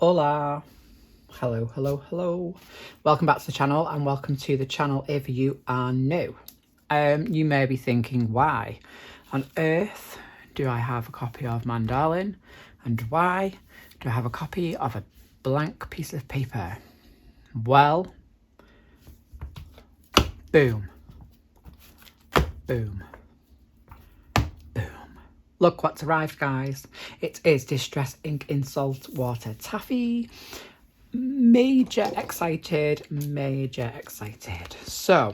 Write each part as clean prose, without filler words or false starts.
Hola, hello. Welcome back to the channel, and welcome to the channel if you are new. You may be thinking, why on earth do I have a copy of Mandalin, and why do I have a copy of a blank piece of paper? Well, boom. Look what's arrived, guys. It is Distress Ink in Saltwater Taffy. Major excited. So,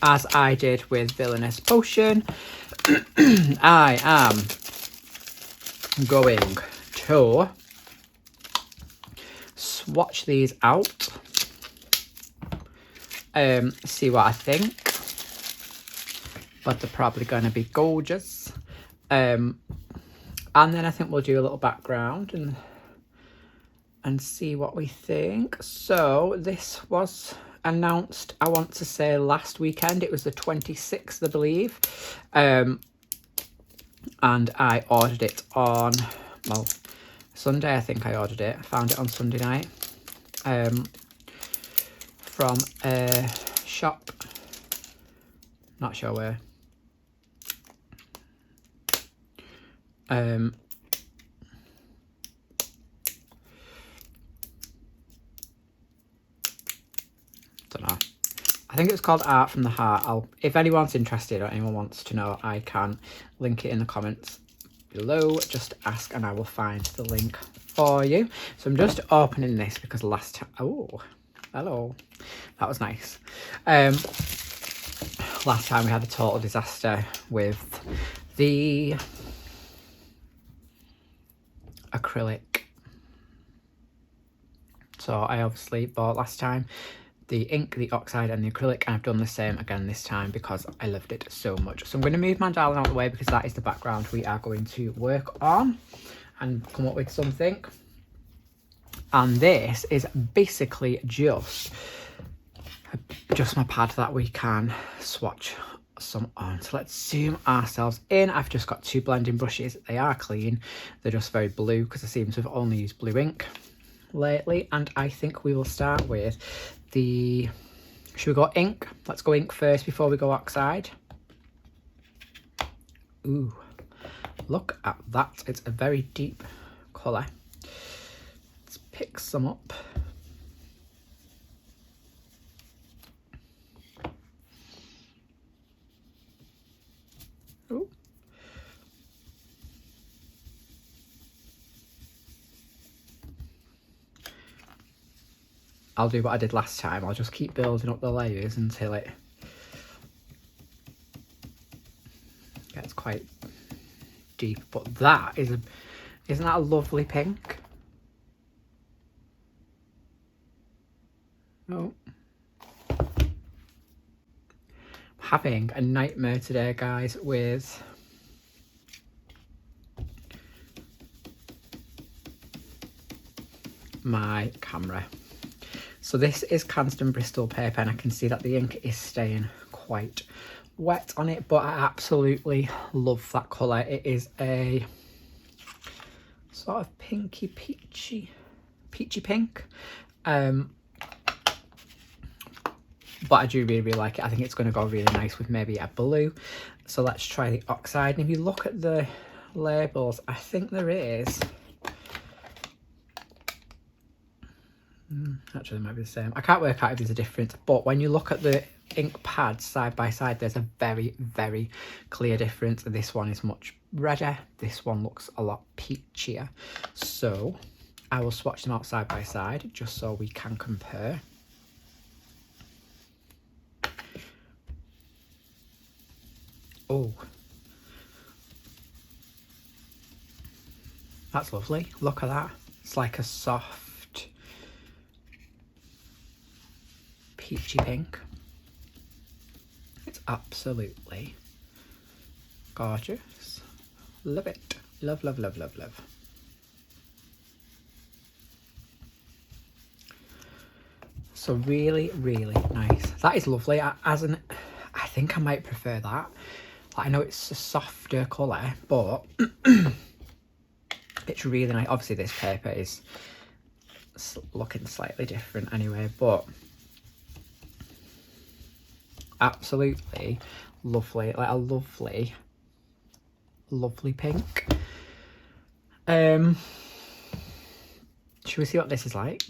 as I did with Villainous Potion, I am going to swatch these out, see what I think, but they're probably going to be gorgeous. And then I think we'll do a little background and see what we think. So this was announced, I want to say last weekend. It was the 26th, I believe. And I ordered it on, well, Sunday, I think I ordered it. I found it on Sunday night. From a shop. Not sure where. Don't know. I think it's called Art from the Heart. If anyone's interested or anyone wants to know, I can link it in the comments below. Just ask and I will find the link for you. So I'm just opening this because last time, oh, hello, that was nice. Last time we had a total disaster with the acrylic. So I obviously bought last time the ink, the oxide and the acrylic, and I've done the same again this time because I loved it so much. So I'm going to move Mandalin out of the way because that is the background we are going to work on and come up with something. And this is basically just my pad that we can swatch some on. So let's zoom ourselves in. I've just got two blending brushes. They are clean. They're just very blue because I seem to have only used blue ink lately. And I think we will start with the, should we go ink? Let's go ink first before we go oxide. Ooh, look at that. It's a very deep colour. Let's pick some up. Ooh. I'll do what I did last time. I'll just keep building up the layers until it gets quite deep. But that is isn't that a lovely pink? Oh. Having a nightmare today, guys, with my camera. So this is Canston Bristol paper, and I can see that the ink is staying quite wet on it, but I absolutely love that colour. It is a sort of pinky peachy pink. But I do really like it. I think it's going to go really nice with maybe a blue. So let's try the oxide. And if you look at the labels, I think there is, actually it might be the same. I can't work out if there's a difference, but when you look at the ink pads side by side, there's a very clear difference. This one is much redder. This one looks a lot peachier. So I will swatch them out side by side just so we can compare. Oh, that's lovely. Look at that. It's like a soft peachy pink. It's absolutely gorgeous. Love it. Love. So really nice. That is lovely. I think I might prefer that. I know it's a softer colour, but It's really nice. Obviously this paper is looking slightly different anyway, but absolutely lovely, like a lovely pink. Should we see what this is like?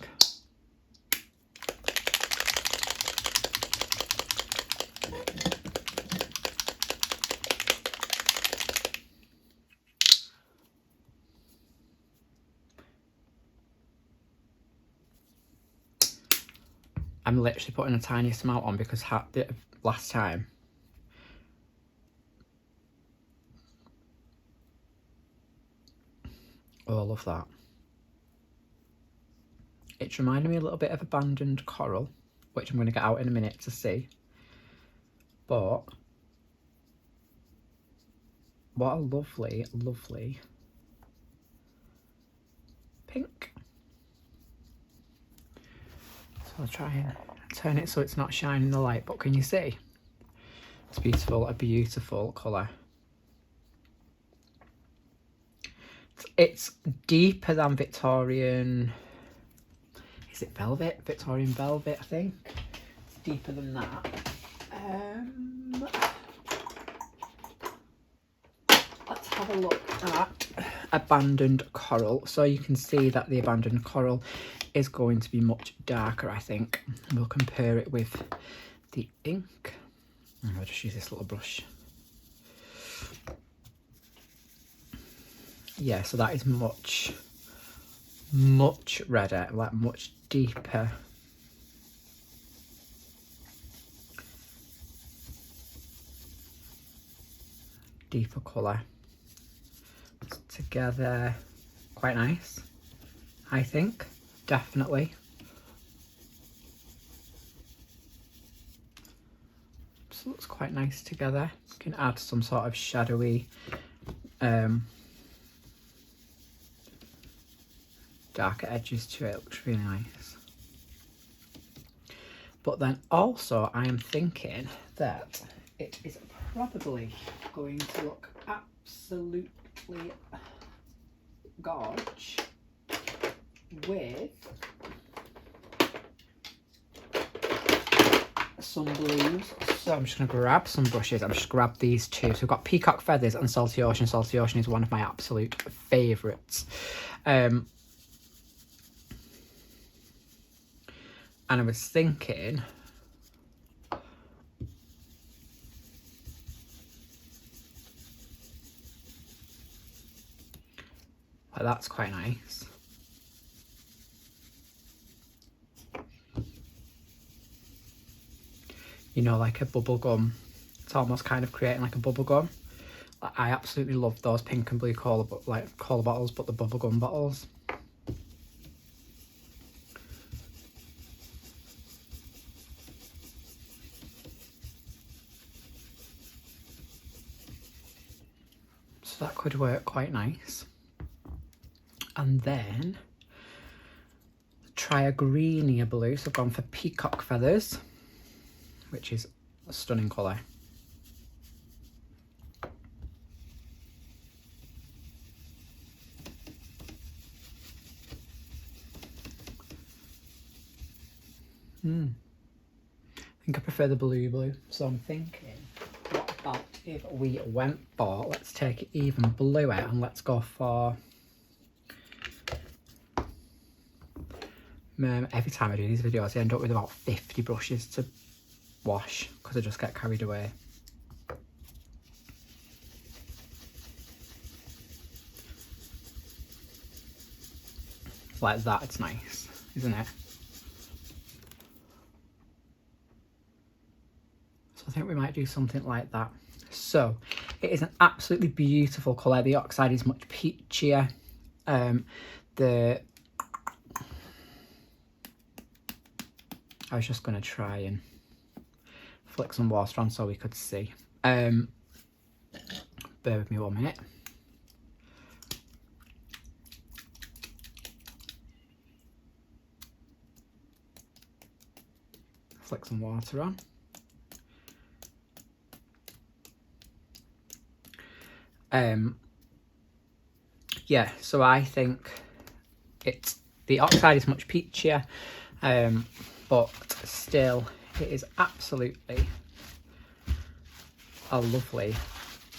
I'm literally putting a tiniest amount on because last time oh, I love that. It's reminding me a little bit of abandoned coral, which I'm going to get out in a minute to see. But what a lovely pink. So I'll try and turn it so it's not shining the light, but can you see? It's beautiful, a beautiful colour. It's deeper than Victorian, is it velvet? Victorian velvet, I think. It's deeper than that. Let's have a look at abandoned coral. So you can see that the abandoned coral is going to be much darker, I think. We'll compare it with the ink. I'll just use this little brush. Yeah, so that is much redder, like much deeper. Deeper colour. Together, quite nice, I think, definitely. This looks quite nice together. You can add some sort of shadowy darker edges to it. Looks really nice. But then also I am thinking that it is probably going to look absolutely gorge with some blues. So I'm just going to grab some brushes. I'm just grab these two. So we've got Peacock Feathers and Salty Ocean. Salty Ocean is one of my absolute favourites. And I was thinking, like, that's quite nice. You know, like a bubble gum. It's almost kind of creating like a bubble gum. I absolutely love those pink and blue cola bottles, but the bubble gum bottles. So that could work quite nice. And then try a greenier blue. So I've gone for Peacock Feathers, which is a stunning colour. I think I prefer the blue, so I'm thinking, what about if we went for, let's take it even bluer and let's go for, every time I do these videos I end up with about 50 brushes to wash because I just get carried away. Like that, it's nice, isn't it? So I think we might do something like that. So it is an absolutely beautiful colour. The Oxide is much peachier. I was just going to try and flick some water on so we could see. Bear with me 1 minute. Flick some water on. Yeah, so I think the Oxide is much peachier, but still it is absolutely a lovely,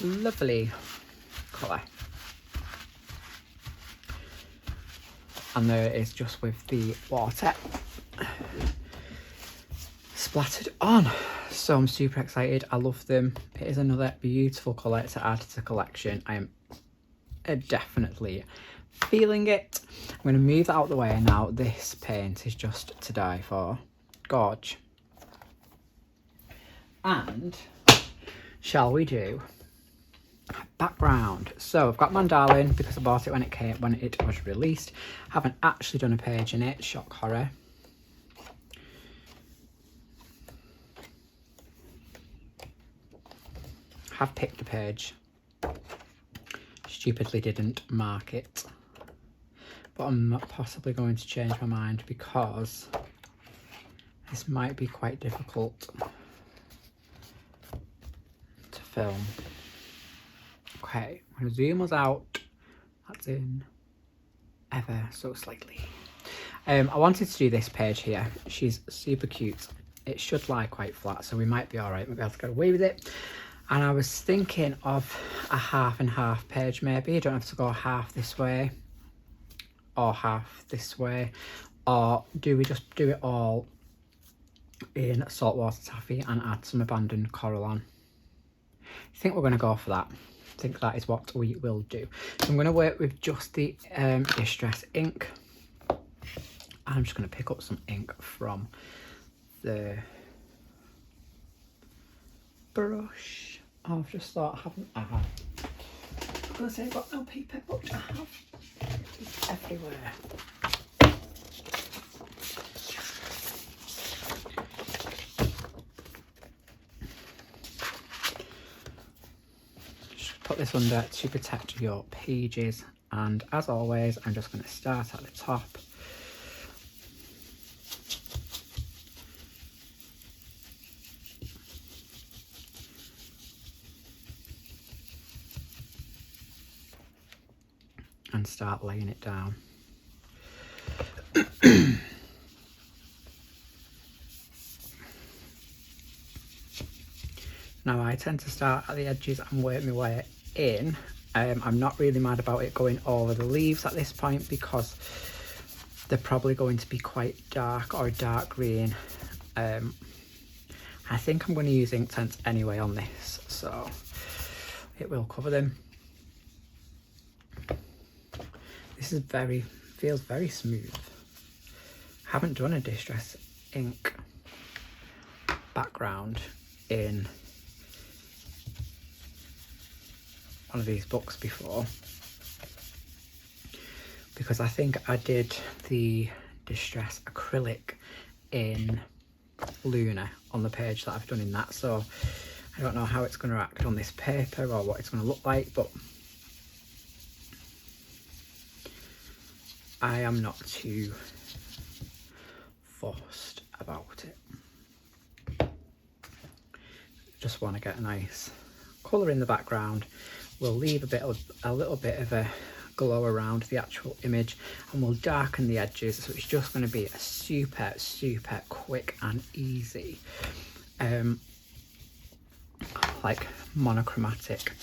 lovely colour. And there it is, just with the water splattered on. So I'm super excited. I love them. It is another beautiful colour to add to the collection. I am definitely feeling it. I'm going to move that out of the way now. This paint is just to die for. Gorge. And shall we do background? So I've got Mandalin because I bought it when it was released. Haven't actually done a page in it. Shock horror. Have picked a page. Stupidly didn't mark it. But I'm possibly going to change my mind because this might be quite difficult to film. Okay, I'm going to zoom us out. That's in ever so slightly. I wanted to do this page here. She's super cute. It should lie quite flat, so we might be alright. We'll be able to get away with it. And I was thinking of a half and half page maybe. You don't have to go half this way or half this way. Or do we just do it all in saltwater taffy and add some abandoned coral on? I think we're going to go for that. I think that is what we will do. So I'm going to work with just the Distress ink. I'm just going to pick up some ink from the brush. Oh, I've just thought I have. I was going to say I've got no paper, but I have. It's everywhere. Just put this under to protect your pages. And as always, I'm just going to start at the top. And start laying it down. Now I tend to start at the edges and work my way in. I'm not really mad about it going over the leaves at this point because they're probably going to be quite dark or dark green. I think I'm going to use Inktense anyway on this, so it will cover them. This is feels very smooth. Haven't done a Distress ink background in one of these books before because I think I did the Distress acrylic in Luna on the page that I've done in that, so I don't know how it's going to act on this paper or what it's going to look like, but I am not too fussed about it. Just want to get a nice colour in the background. We'll leave a little bit of a glow around the actual image, and we'll darken the edges, so it's just going to be a super quick and easy like monochromatic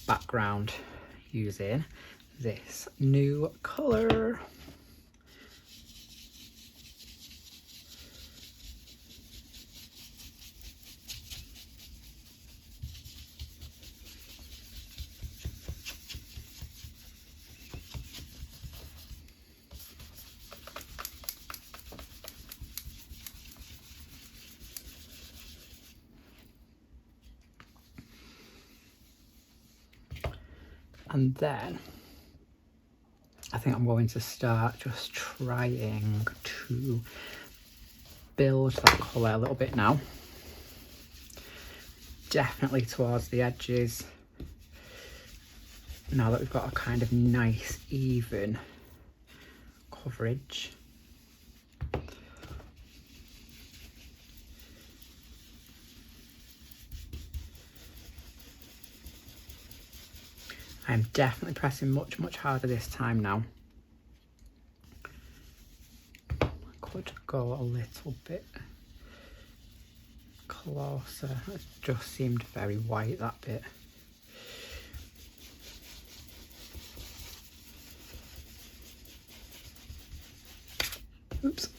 background using this new colour. And then I think I'm going to start just trying to build that colour a little bit now. Definitely towards the edges. Now that we've got a kind of nice even coverage. I'm definitely pressing much, much harder this time now. I could go a little bit closer. It just seemed very white, that bit. Oops.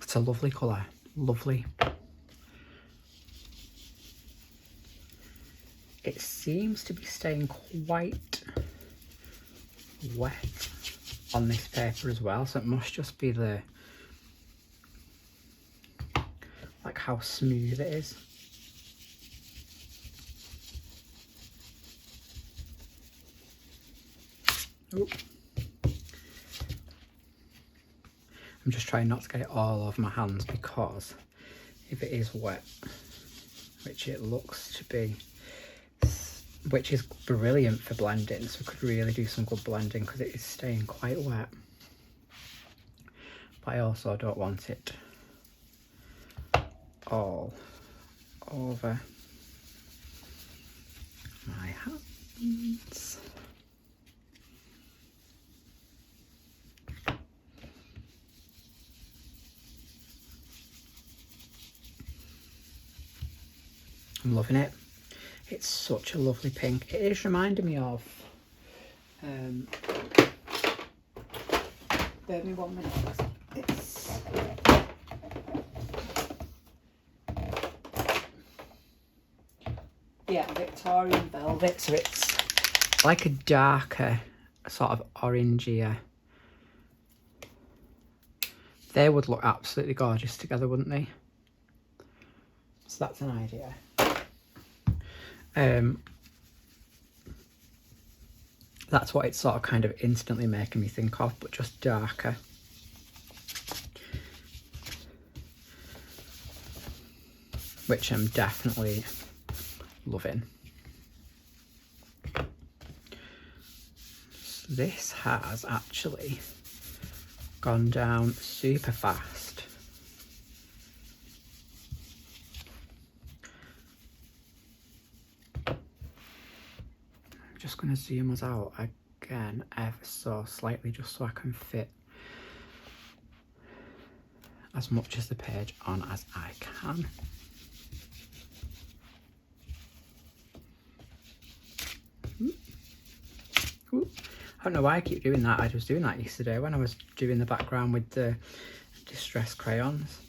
It's a lovely colour, lovely. It seems to be staying quite wet on this paper as well, so it must just be the, like how smooth it is. Oop. I'm just trying not to get it all over my hands, because if it is wet, which it looks to be, which is brilliant for blending, so we could really do some good blending because it is staying quite wet. But I also don't want it all over my hands. I'm loving it. It's such a lovely pink. It is reminding me of bear me 1 minute. It's yeah, Victorian velvet, so it's like a darker sort of orangier. They would look absolutely gorgeous together, wouldn't they? So that's an idea. That's what it's sort of kind of instantly making me think of, but just darker. Which I'm definitely loving. So this has actually gone down super fast. Just going to zoom us out again ever so slightly, just so I can fit as much of the page on as I can. Ooh. I don't know why I keep doing that. I was doing that yesterday when I was doing the background with the distress crayons.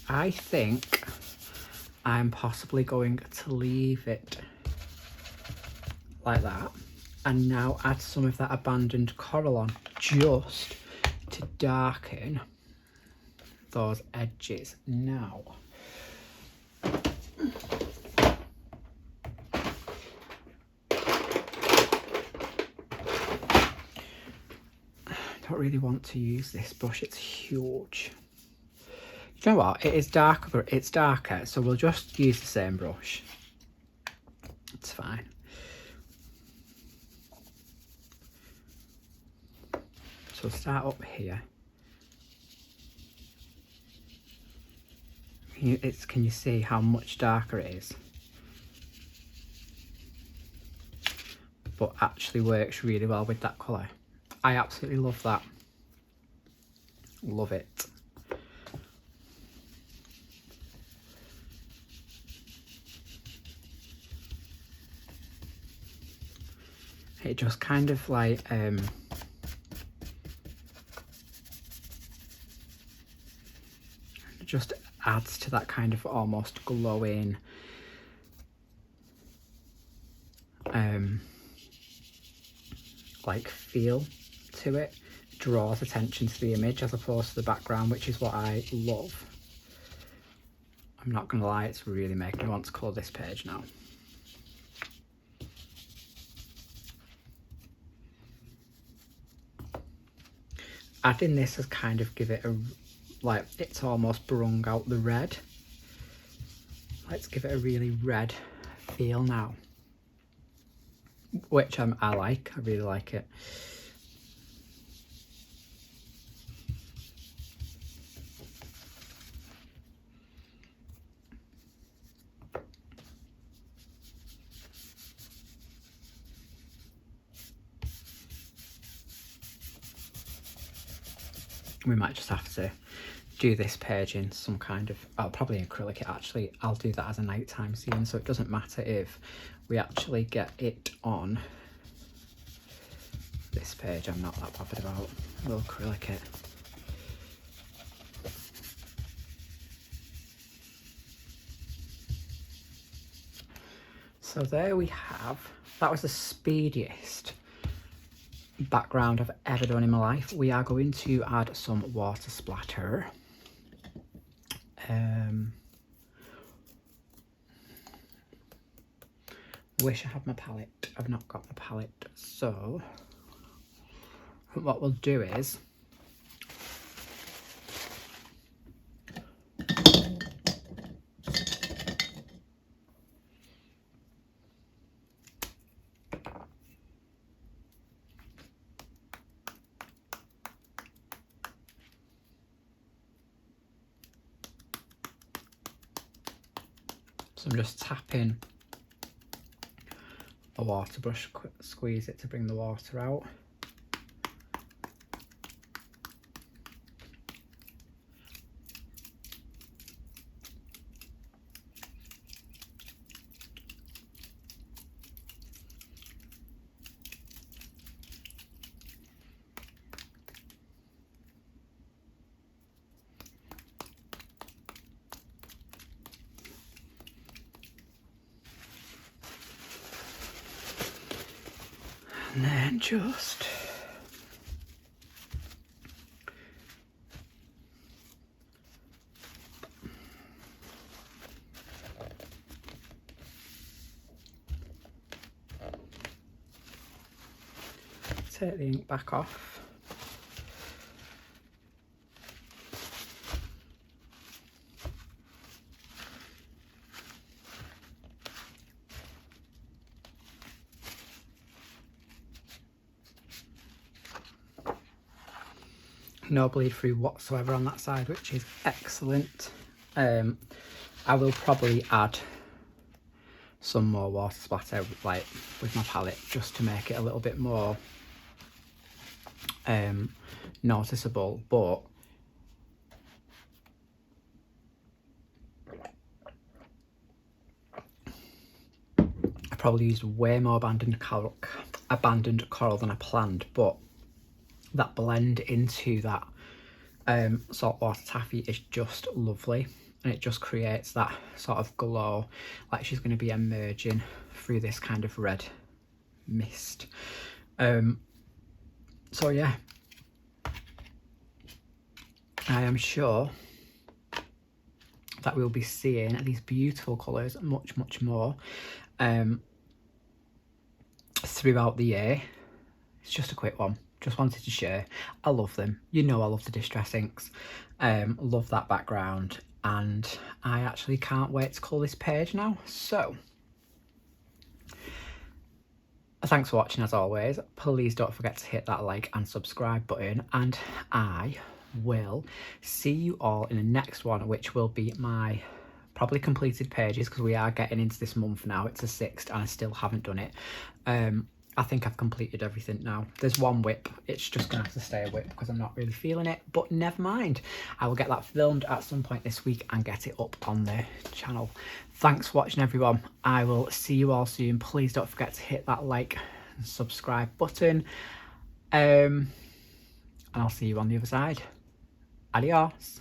I think I'm possibly going to leave it like that and now add some of that abandoned coral on, just to darken those edges. Now I don't really want to use this brush, it's huge. You know what, it is darker, it's darker, so we'll just use the same brush. It's fine. So start up here. Can you see how much darker it is? But actually works really well with that colour. I absolutely love that. Love it. It just kind of like just adds to that kind of almost glowing like feel to it. Draws attention to the image as opposed to the background, which is what I love. I'm not gonna lie, it's really making me want to colour this page now. Adding this has kind of give it a, like, it's almost brung out the red. Let's give it a really red feel now, which I like. I really like it. we might just have to do this page in some kind of, oh, probably acrylic it actually. I'll do that as a nighttime scene, so it doesn't matter if we actually get it on this page. I'm not that bothered about. We'll acrylic it. So there we have, that was the speediest background I've ever done in my life. We are going to add some water splatter. Wish I had my palette. I've not got my palette, so what we'll do is I'm just tapping a water brush, squeeze it to bring the water out. And then just take the ink back off. No bleed through whatsoever on that side, which is excellent. I will probably add some more water splatter like with my palette just to make it a little bit more noticeable, but I probably used way more abandoned coral than I planned, but that blend into that saltwater taffy is just lovely, and it just creates that sort of glow, like she's going to be emerging through this kind of red mist. So yeah, I am sure that we'll be seeing these beautiful colours much more throughout the year. It's just a quick one. Just wanted to share. I love them. You know I love the distress inks. Love that background, and I actually can't wait to colour this page now. So thanks for watching as always. Please don't forget to hit that like and subscribe button, and I will see you all in the next one, which will be my probably completed pages, because we are getting into this month now. It's the 6th and I still haven't done it. I think I've completed everything now. There's one whip. It's just going to have to stay a whip because I'm not really feeling it, but never mind. I will get that filmed at some point this week and get it up on the channel. Thanks for watching, everyone. I will see you all soon. Please don't forget to hit that like and subscribe button. And I'll see you on the other side. Adios.